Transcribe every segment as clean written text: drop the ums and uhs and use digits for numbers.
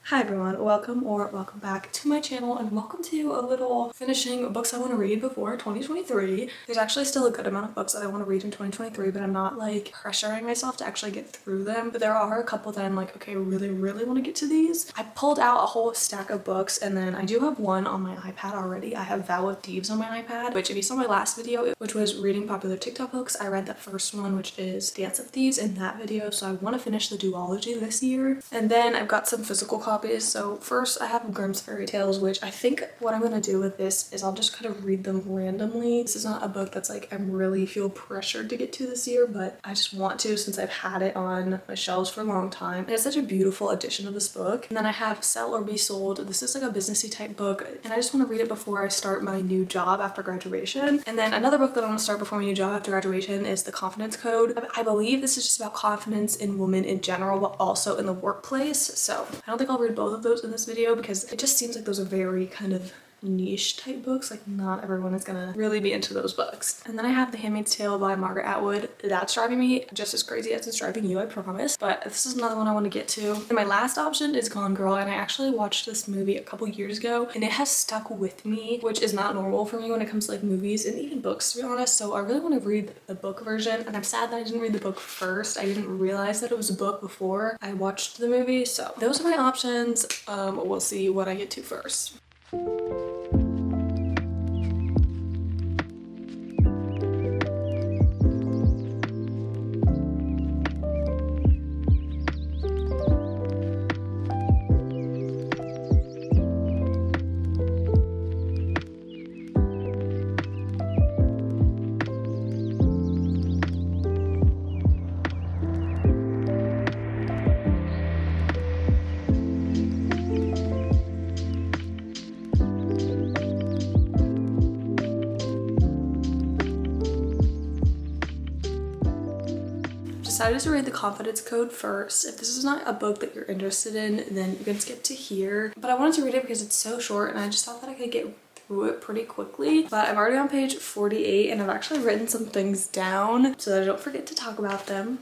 Hi everyone, welcome back to my channel and welcome to a little finishing books I want to read before 2023. There's actually still a good amount of books that I want to read in 2023, but I'm not like pressuring myself to actually get through them. But there are a couple that I'm like, okay, really want to get to these. I pulled out a whole stack of books and then I do have one on my iPad already. I have Vow of Thieves on my iPad, which if you saw my last video, which was reading popular TikTok books, I read the first one, which is Dance of Thieves in that video. So I want to finish the duology this year. And then I've got some physical copies. So first I have Grimm's Fairy Tales, which I think what I'm gonna do with this is I'll just kind of read them randomly. This is not a book that's like I really feel pressured to get to this year, but I just want to since I've had it on my shelves for a long time. And it's such a beautiful addition to this book. And then I have Sell or Be Sold. This is like a businessy type book and I just want to read it before I start my new job after graduation. And then another book that I want to start before my new job after graduation is The Confidence Code. I believe this is just about confidence in women in general, but also in the workplace. So I don't think I'll read both of those in this video because it just seems like those are very kind of niche type books. Like not everyone is gonna really be into those books. And then I have The Handmaid's Tale by Margaret Atwood. That's driving me just as crazy as it's driving you, I promise. But this is another one I want to get to. And my last option is Gone Girl, and I actually watched this movie a couple years ago and it has stuck with me, which is not normal for me when it comes to like movies and even books, to be honest. So I really want to read the book version and I'm sad that I didn't read the book first. I didn't realize that it was a book before I watched the movie. So those are my options. We'll see what I get to first. Decided to read The Confidence Code first. If this is not a book that you're interested in, then you can skip to here. But I wanted to read it because it's so short and I just thought that I could get through it pretty quickly. But I'm already on page 48 and I've actually written some things down so that I don't forget to talk about them.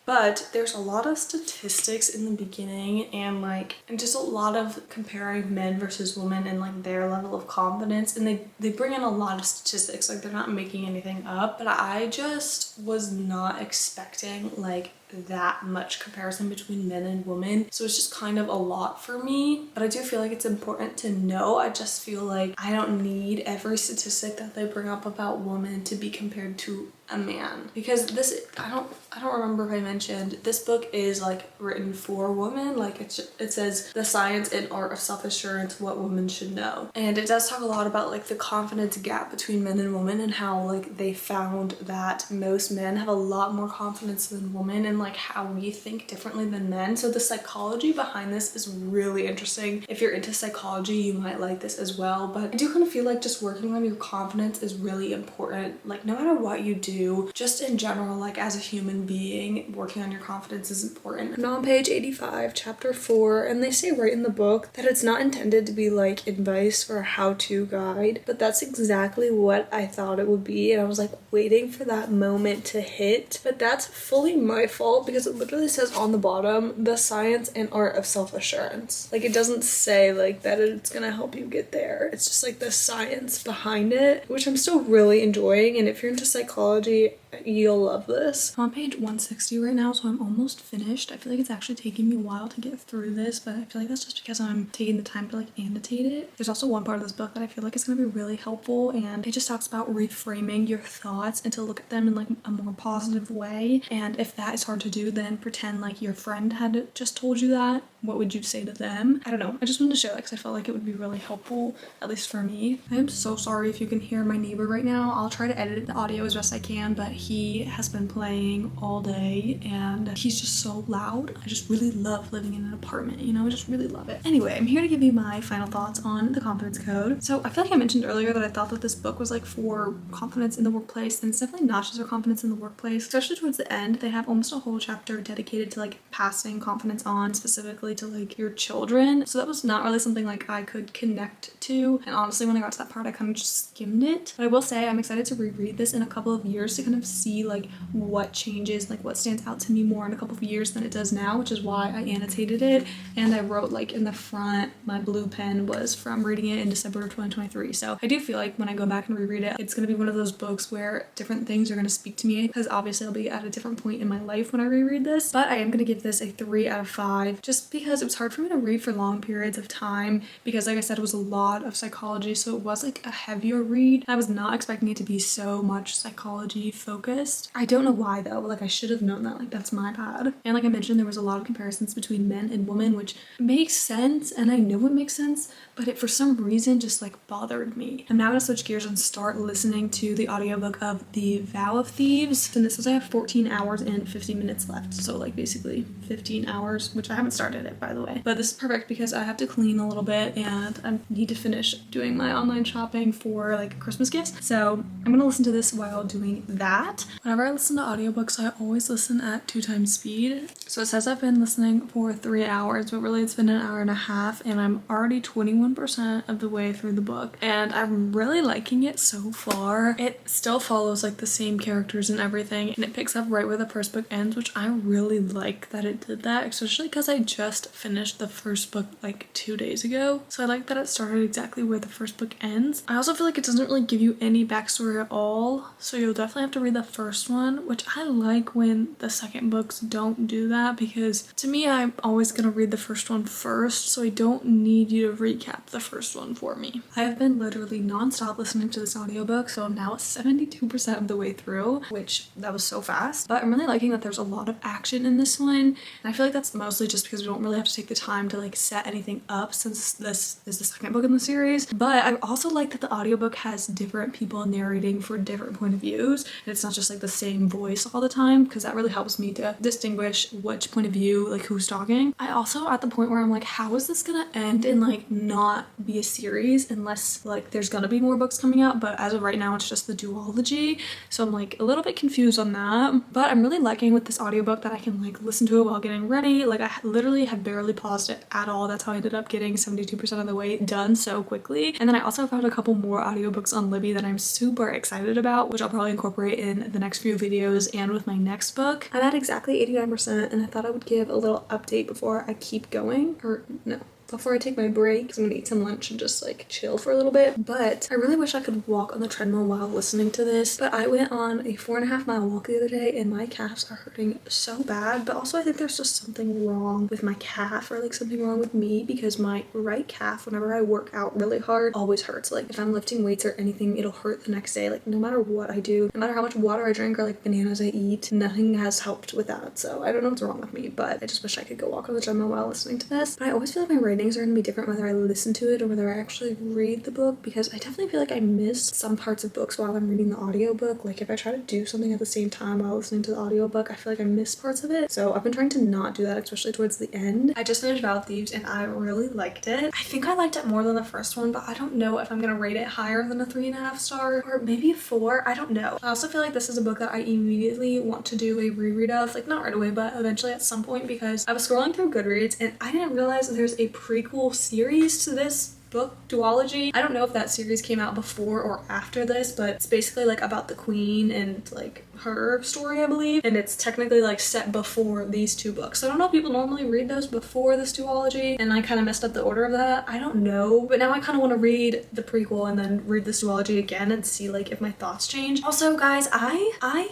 But there's a lot of statistics in the beginning and just a lot of comparing men versus women and like their level of confidence, and they bring in a lot of statistics, like they're not making anything up. But I just was not expecting like that much comparison between men and women, so it's just kind of a lot for me. But I do feel like it's important to know. I just feel like I don't need every statistic that they bring up about women to be compared to a man, because this I don't remember if I mentioned this book is like written for women. Like it says the science and art of self-assurance, what women should know, and it does talk a lot about like the confidence gap between men and women and how like they found that most men have a lot more confidence than women and like how we think differently than men. So the psychology behind this is really interesting. If you're into psychology, you might like this as well. But I do kind of feel like just working on your confidence is really important. Like no matter what you do, just in general, like as a human being, working on your confidence is important. I'm on page 85, chapter 4, and they say right in the book that it's not intended to be like advice or a how-to guide, but that's exactly what I thought it would be. And I was like waiting for that moment to hit, but that's fully my fault because it literally says on the bottom the science and art of self-assurance. Like it doesn't say like that it's gonna help you get there. It's just like the science behind it, which I'm still really enjoying. And if you're into psychology, you'll love this. I'm on page 160 right now, so I'm almost finished. I feel like it's actually taking me a while to get through this, but I feel like that's just because I'm taking the time to like annotate it. There's also one part of this book that I feel like is going to be really helpful, and it just talks about reframing your thoughts and to look at them in like a more positive way. And if that is hard to do, then pretend like your friend had just told you that. What would you say to them? I don't know. I just wanted to share that because I felt like it would be really helpful, at least for me. I am so sorry if you can hear my neighbor right now. I'll try to edit the audio as best I can, but he has been playing all day and he's just so loud. I just really love living in an apartment, you know, I just really love it. Anyway, I'm here to give you my final thoughts on The Confidence Code. So I feel like I mentioned earlier that I thought that this book was like for confidence in the workplace, and it's definitely not just for confidence in the workplace. Especially towards the end, they have almost a whole chapter dedicated to like passing confidence on specifically relate to like your children. So that was not really something like I could connect to. And honestly, when I got to that part, I kind of just skimmed it. But I will say I'm excited to reread this in a couple of years to kind of see like what changes, like what stands out to me more in a couple of years than it does now, which is why I annotated it. And I wrote like in the front, my blue pen was from reading it in December of 2023. So I do feel like when I go back and reread it, it's going to be one of those books where different things are going to speak to me, because obviously I'll be at a different point in my life when I reread this. But I am going to give this a 3 out of 5 just because it was hard for me to read for long periods of time, because like I said, it was a lot of psychology, so it was like a heavier read. I was not expecting it to be so much psychology focused. I don't know why though, like I should have known that, like that's my bad. And like I mentioned, there was a lot of comparisons between men and women, which makes sense, and I know it makes sense, but it for some reason just like bothered me. I'm now gonna switch gears and start listening to the audiobook of The Vow of Thieves, and this says I have 14 hours and 50 minutes left, so like basically 15 hours, which I haven't started it by the way. But this is perfect because I have to clean a little bit and I need to finish doing my online shopping for like Christmas gifts, so I'm gonna listen to this while doing that. Whenever I listen to audiobooks, I always listen at 2 times speed. So it says I've been listening for 3 hours, but really it's been an hour and a half, and I'm already 21% of the way through the book, and I'm really liking it so far. It still follows like the same characters and everything, and it picks up right where the first book ends, which I really like that it did that, especially because I just finished the first book like 2 days ago. So I like that it started exactly where the first book ends. I also feel like it doesn't really give you any backstory at all, so you'll definitely have to read the first one, which I like when the second books don't do that, because to me I'm always gonna read the first one first, so I don't need you to recap the first one for me. I have been literally non-stop listening to this audiobook, so I'm now 72% of the way through, which that was so fast. But I'm really liking that there's a lot of action in this one, and I feel like that's mostly just because we don't really have to take the time to like set anything up, since this is the second book in the series. But I also like that the audiobook has different people narrating for different point of views, and it's not just like the same voice all the time, because that really helps me to distinguish which point of view, like who's talking. I also at the point where I'm like, how is this gonna end and like not be a series unless like there's gonna be more books coming out, but as of right now it's just the duology, so I'm like a little bit confused on that. But I'm really liking with this audiobook that I can like listen to it while getting ready. Like I literally have barely paused it at all. That's how I ended up getting 72% of the way done so quickly. And then I also found a couple more audiobooks on Libby that I'm super excited about, which I'll probably incorporate in the next few videos and with my next book. I'm at exactly 89%, and I thought I would give a little update before I keep going, or no, before I take my break, because I'm gonna eat some lunch and just like chill for a little bit. But I really wish I could walk on the treadmill while listening to this, but I went on a 4.5 mile walk the other day and my calves are hurting so bad. But also I think there's just something wrong with my calf, or like something wrong with me, because my right calf, whenever I work out really hard, always hurts. Like if I'm lifting weights or anything, it'll hurt the next day, like no matter what I do, no matter how much water I drink or like bananas I eat, nothing has helped with that. So I don't know what's wrong with me, but I just wish I could go walk on the treadmill while listening to this. But I always feel like my ratings are gonna be different whether I listen to it or whether I actually read the book, because I definitely feel like I missed some parts of books while I'm reading the audiobook. Like if I try to do something at the same time while listening to the audiobook, I feel like I miss parts of it. So I've been trying to not do that, especially towards the end. I just finished Vow of Thieves and I really liked it. I think I liked it more than the first one, but I don't know if I'm gonna rate it higher than a 3.5 star or maybe a 4. I don't know. I also feel like this is a book that I immediately want to do a reread of, like not right away, but eventually at some point, because I was scrolling through Goodreads and I didn't realize there's a prequel series to this book duology. I don't know if that series came out before or after this, but it's basically like about the queen and like her story, I believe, and it's technically like set before these 2 books. So I don't know if people normally read those before this duology and I kind of messed up the order of that. I don't know, but now I kind of want to read the prequel and then read this duology again and see like if my thoughts change. Also guys, I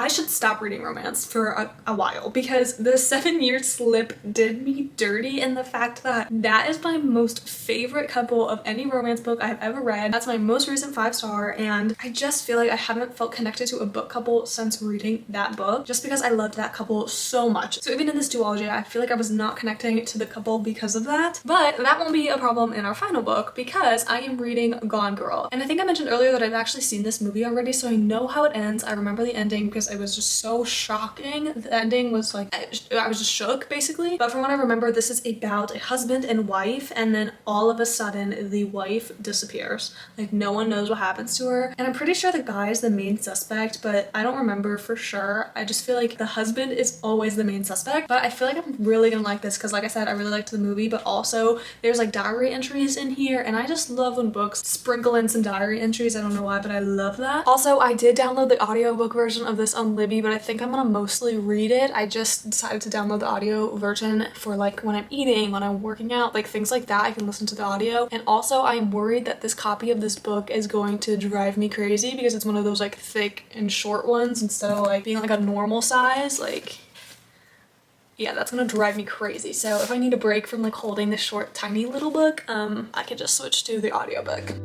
should stop reading romance for a while, because the 7-year slip did me dirty, and the fact that that is my most favorite couple of any romance book I've ever read. That's my most recent 5-star, and I just feel like I haven't felt connected to a book couple since reading that book, just because I loved that couple so much. So even in this duology, I feel like I was not connecting to the couple because of that. But that won't be a problem in our final book, because I am reading Gone Girl. And I think I mentioned earlier that I've actually seen this movie already, so I know how it ends. I remember the ending because it was just so shocking. The ending was like, I was just shook basically. But from what I remember, this is about a husband and wife, and then all of a sudden the wife disappears. Like no one knows what happens to her. And I'm pretty sure the guy is the main suspect, but I don't don't remember for sure. I just feel like the husband is always the main suspect, but I feel like I'm really gonna like this because like I said, I really liked the movie, but also there's like diary entries in here, and I just love when books sprinkle in some diary entries. I don't know why, but I love that. Also, I did download the audiobook version of this on Libby, but I think I'm gonna mostly read it. I just decided to download the audio version for like when I'm eating, when I'm working out, like things like that. I can listen to the audio. And also I'm worried that this copy of this book is going to drive me crazy because it's one of those like thick and short ones instead of like being like a normal size. Like, yeah, that's gonna drive me crazy. So if I need a break from like holding this short tiny little book, I could just switch to the audiobook.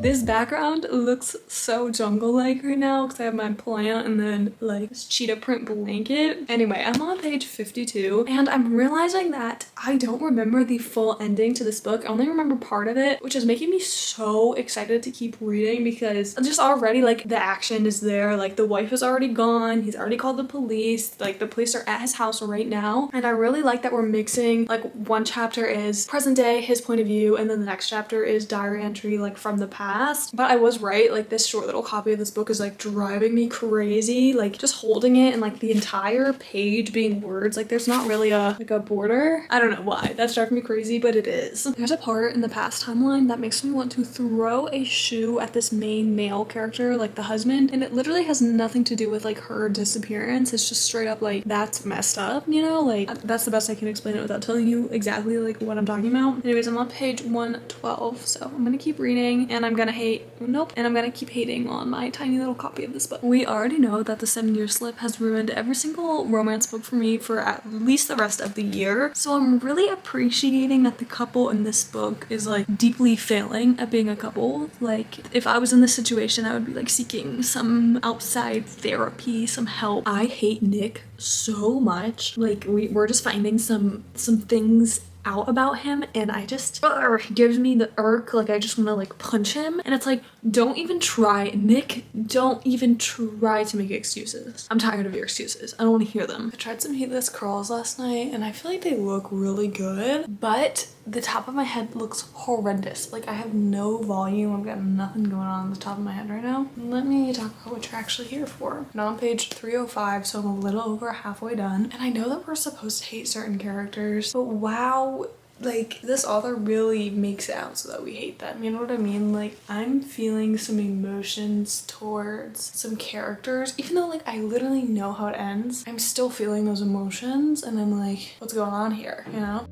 This background looks so jungle-like right now because I have my plant and then like this cheetah print blanket. Anyway, I'm on page 52 and I'm realizing that I don't remember the full ending to this book. I only remember part of it, which is making me so excited to keep reading because just already like the action is there. Like the wife is already gone. He's already called the police. Like the police are at his house right now. And I really like that we're mixing like one chapter is present day, his point of view, and then the next chapter is diary entry like from the past. But I was right, like this short little copy of this book is like driving me crazy, like just holding it and like the entire page being words, like there's not really a border. I don't know why that's driving me crazy, but it is. There's a part in the past timeline that makes me want to throw a shoe at this main male character, like the husband, and it literally has nothing to do with like her disappearance. It's just straight up like that's messed up, you know, like that's the best I can explain it without telling you exactly like what I'm talking about. Anyways, I'm on page 112, so I'm gonna keep reading and I'm gonna keep hating on my tiny little copy of this book. We already know that the 7-year slip has ruined every single romance book for me for at least the rest of the year, so I'm really appreciating that the couple in this book is like deeply failing at being a couple. Like if I was in this situation, I would be like seeking some outside therapy, some help. I hate Nick so much. Like we're just finding some things out about him and I just gives me the irk. Like I just want to like punch him, and it's like, don't even try, Nick, don't even try to make excuses. I'm tired of your excuses. I don't want to hear them. I tried some heatless curls last night and I feel like they look really good, but the top of my head looks horrendous. Like I have no volume. I've got nothing going on the top of my head right now. Let me talk about what you're actually here for. Now on page 305, so I'm a little over halfway done, and I know that we're supposed to hate certain characters, but wow, like this author really makes it out so that we hate them. You know what I mean? Like I'm feeling some emotions towards some characters, even though like I literally know how it ends. I'm still feeling those emotions and I'm like, what's going on here, you know?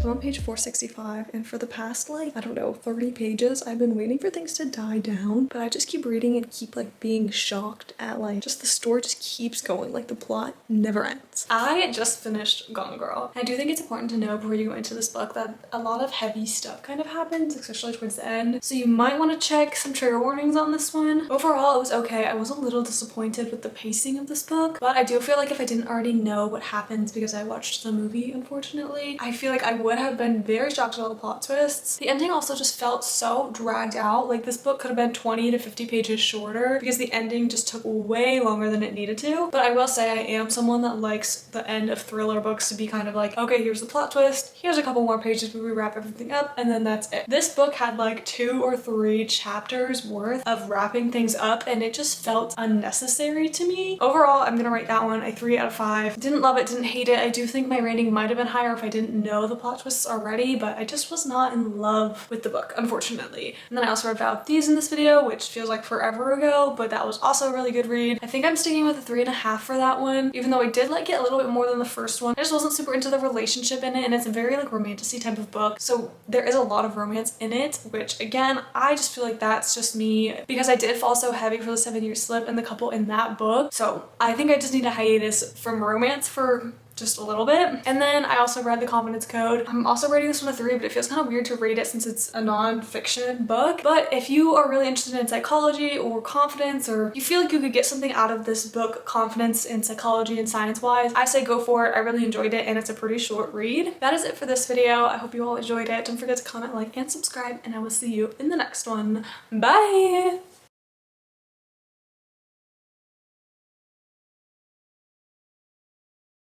I'm on page 465 and for the past like, I don't know, 30 pages, I've been waiting for things to die down, but I just keep reading and keep like being shocked at like, just the story just keeps going, like the plot never ends. I just finished Gone Girl. I do think it's important to know before you go into this book that a lot of heavy stuff kind of happens, especially towards the end, so you might want to check some trigger warnings on this one. Overall, it was okay. I was a little disappointed with the pacing of this book, but I do feel like if I didn't already know what happens because I watched the movie, unfortunately, I feel like I would have been very shocked at all the plot twists. The ending also just felt so dragged out. Like this book could have been 20 to 50 pages shorter because the ending just took way longer than it needed to. But I will say I am someone that likes the end of thriller books to be kind of like, okay, here's the plot twist, here's a couple more pages where we wrap everything up, and then that's it. This book had like 2 or 3 chapters worth of wrapping things up, and it just felt unnecessary to me. Overall, I'm gonna rate that one a 3 out of 5. Didn't love it, didn't hate it. I do think my rating might have been higher if I didn't know the plot twists already, but I just was not in love with the book, unfortunately. And then I also read Vow of Thieves in this video, which feels like forever ago, but that was also a really good read. I think I'm sticking with a 3.5 for that one, even though I did like it a little bit more than the first one. I just wasn't super into the relationship in it, and it's a very like romantic-y type of book, so there is a lot of romance in it, which again, I just feel like that's just me because I did fall so heavy for the 7-year slip and the couple in that book. So I think I just need a hiatus from romance for just a little bit. And then I also read The Confidence Code. I'm also rating this one a 3, but it feels kind of weird to rate it since it's a non-fiction book. But if you are really interested in psychology or confidence, or you feel like you could get something out of this book, confidence in psychology and science-wise, I say go for it. I really enjoyed it, and it's a pretty short read. That is it for this video. I hope you all enjoyed it. Don't forget to comment, like, and subscribe, and I will see you in the next one. Bye!